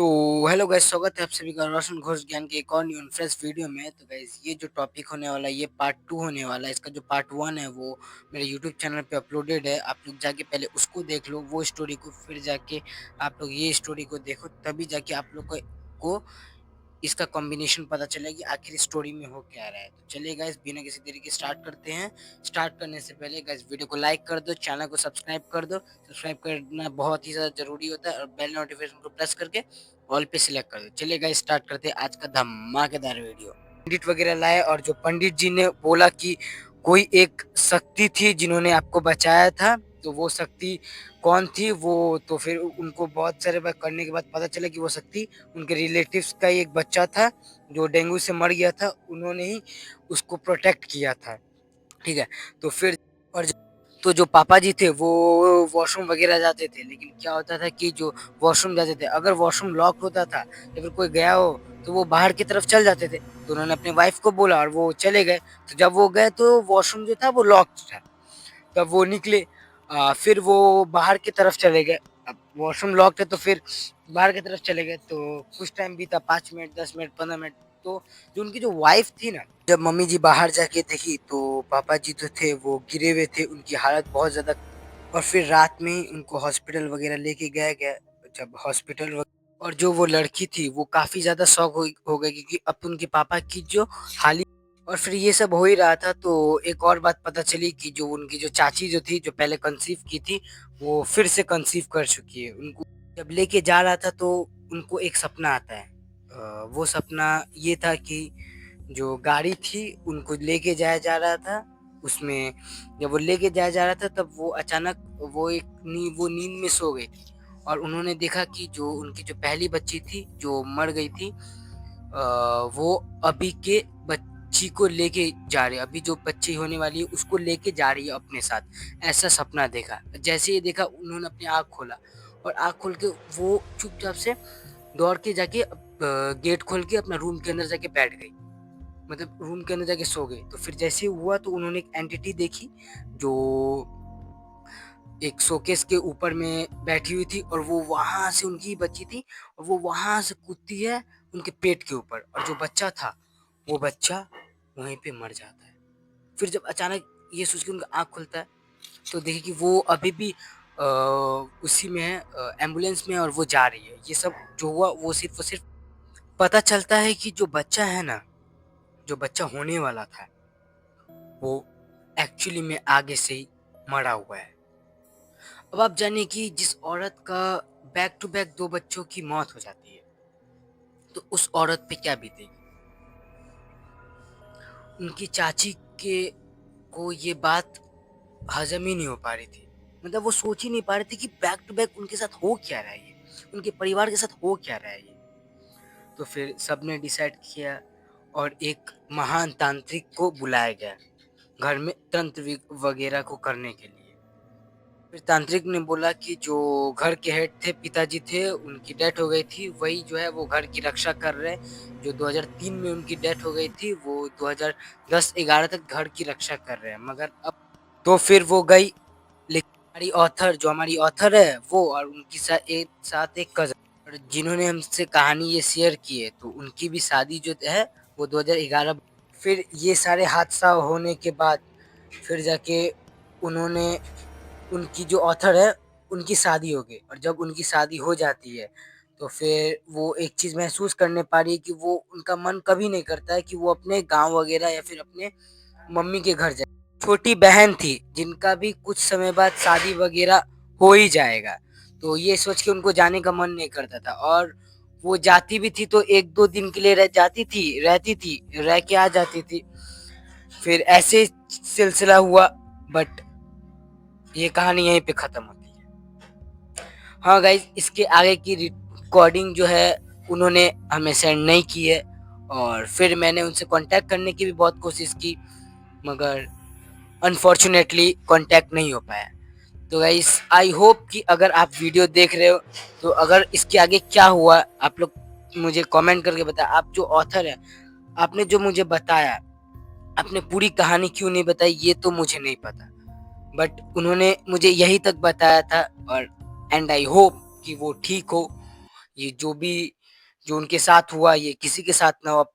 तो hello guys, स्वागत है आप सभी का रोशन घोष ज्ञान के एक और न्यू फ्रेश वीडियो में। तो गाइस, ये जो टॉपिक होने वाला है ये पार्ट 2 होने वाला है। इसका जो पार्ट 1 है वो मेरे यूट्यूब चैनल पे अपलोडेड है। आप लोग जाके पहले उसको देख लो, वो स्टोरी को, फिर जाके आप लोग ये स्टोरी को देखो, तभी जाके आप लोग को इसका कॉम्बिनेशन पता चलेगा कि आखिर स्टोरी में हो क्या रहा है। तो चलिए गाइस, बिना किसी देरी के स्टार्ट करते हैं। स्टार्ट करने से पहले गाइस वीडियो को लाइक कर दो, चैनल को सब्सक्राइब कर दो। सब्सक्राइब करना बहुत ही ज़्यादा ज़रूरी होता है और बेल नोटिफिकेशन को प्रेस करके ऑल पे सिलेक्ट कर दो। चलिए गाइस, स्टार्ट करते हैं आज का धमाकेदार वीडियो। पंडित वगैरह लाए और जो पंडित जी ने बोला कि कोई एक शक्ति थी जिन्होंने आपको बचाया था, तो वो शक्ति कौन थी वो। तो फिर उनको बहुत सारे बार करने के बाद पता चला कि वो शक्ति उनके रिलेटिव्स का ही एक बच्चा था जो डेंगू से मर गया था। उन्होंने ही उसको प्रोटेक्ट किया था। ठीक है। तो फिर और तो जो पापा जी थे वो वॉशरूम वगैरह जाते थे, लेकिन क्या होता था कि जो वॉशरूम जाते थे, अगर वॉशरूम लॉक होता था या फिर कोई गया हो तो वो बाहर की तरफ चल जाते थे। तो उन्होंने अपने वाइफ को बोला और वो चले गए। तो जब वो गए तो वॉशरूम जो था वो लॉक था। तब वो निकले, फिर वो बाहर की तरफ चले गए। अब वॉशरूम लॉक है तो फिर बाहर की तरफ चले गए। तो कुछ टाइम बीता, 5 मिनट, 10 मिनट, 15 मिनट। तो जो उनकी जो वाइफ थी ना, जब मम्मी जी बाहर जाके देखी तो पापा जी जो थे वो गिरे हुए थे, उनकी हालत बहुत ज्यादा। और फिर रात में ही उनको हॉस्पिटल वगैरह लेके गया गया। जब हॉस्पिटल और जो वो लड़की थी वो काफी ज्यादा शॉक हो गई, क्योंकि अब उनके पापा की जो हाली। और फिर ये सब हो ही रहा था तो एक और बात पता चली कि जो उनकी जो चाची जो थी, जो पहले कंसीव की थी, वो फिर से कंसीव कर चुकी है। उनको जब लेके जा रहा था तो उनको एक सपना आता है। वो सपना ये था कि जो गाड़ी थी उनको लेके जाया जा रहा था। उसमें जब वो लेके जाया जा रहा था तब वो अचानक वो नींद में सो गई थी। और उन्होंने देखा कि जो उनकी जो पहली बच्ची थी जो मर गई थी, वो अभी के बच्ची को लेके जा रही है, अभी जो बच्ची होने वाली है उसको लेके जा रही है अपने साथ। ऐसा सपना देखा। जैसे ही देखा उन्होंने अपनी आँख खोला और आँख खोल के वो चुपचाप से दौड़ के जाके गेट खोल के अपना रूम के अंदर जाके बैठ गई। मतलब रूम के अंदर जाके सो गई। तो फिर जैसे ही हुआ तो उन्होंने एक एंटिटी देखी जो एक शोकेस के ऊपर में बैठी हुई थी, और वो वहां से उनकी बच्ची थी और वो वहां से कूदती है उनके पेट के ऊपर, और जो बच्चा था वो बच्चा वहीं पे मर जाता है। फिर जब अचानक ये सोच के उनका आँख खुलता है तो देखे कि वो अभी भी उसी में है, एम्बुलेंस में है, और वो जा रही है। ये सब जो हुआ वो सिर्फ पता चलता है कि जो बच्चा है ना, जो बच्चा होने वाला था, वो एक्चुअली में आगे से ही मरा हुआ है। अब आप जानिए कि जिस औरत का बैक टू बैक 2 बच्चों की मौत हो जाती है, तो उस औरत पे क्या बीतेगी। उनकी चाची के को ये बात हजम ही नहीं हो पा रही थी। मतलब वो सोच ही नहीं पा रहे थे कि बैक टू बैक उनके साथ हो क्या रहा है ये, उनके परिवार के साथ हो क्या रहा है ये। तो फिर सबने डिसाइड किया और एक महान तांत्रिक को बुलाया गया घर में तंत्र वगैरह को करने के लिए। फिर तांत्रिक ने बोला कि जो घर के हेड थे, पिताजी थे, उनकी डेथ हो गई थी, वही जो है वो घर की रक्षा कर रहे हैं। जो 2003 में उनकी डेथ हो गई थी वो 2010-11 तक घर की रक्षा कर रहे हैं। मगर अब तो फिर वो गई, लेकिन हमारी ऑथर है वो, और उनकी साथ एक कज़न, और जिन्होंने हमसे कहानी ये शेयर की है, तो उनकी भी शादी जो है वो 2011। फिर ये सारे हादसा होने के बाद फिर जाके उन्होंने, उनकी जो ऑथर है उनकी शादी हो गई, और जब उनकी शादी हो जाती है तो फिर वो एक चीज़ महसूस करने पा रही है कि वो, उनका मन कभी नहीं करता है कि वो अपने गाँव वगैरह या फिर अपने मम्मी के घर जाए। छोटी बहन थी जिनका भी कुछ समय बाद शादी वगैरह हो ही जाएगा, तो ये सोच के उनको जाने का मन नहीं करता था। और वो जाती भी थी तो 1-2 दिन के लिए रह जाती थी, रहती थी, रह के आ जाती थी। फिर ऐसे सिलसिला हुआ, बट ये कहानी यहीं पे खत्म होती है। हाँ गाइज, इसके आगे की रिकॉर्डिंग जो है उन्होंने हमें सेंड नहीं की है, और फिर मैंने उनसे कांटेक्ट करने की भी बहुत कोशिश की, मगर अनफॉर्चुनेटली कांटेक्ट नहीं हो पाया। तो गाइस, आई होप कि अगर आप वीडियो देख रहे हो तो अगर इसके आगे क्या हुआ आप लोग मुझे कमेंट करके बताएं। आप जो ऑथर है, आपने जो मुझे बताया, आपने पूरी कहानी क्यों नहीं बताई ये तो मुझे नहीं पता, बट उन्होंने मुझे यही तक बताया था। और एंड आई होप कि वो ठीक हो, ये जो भी जो उनके साथ हुआ ये किसी के साथ ना हो।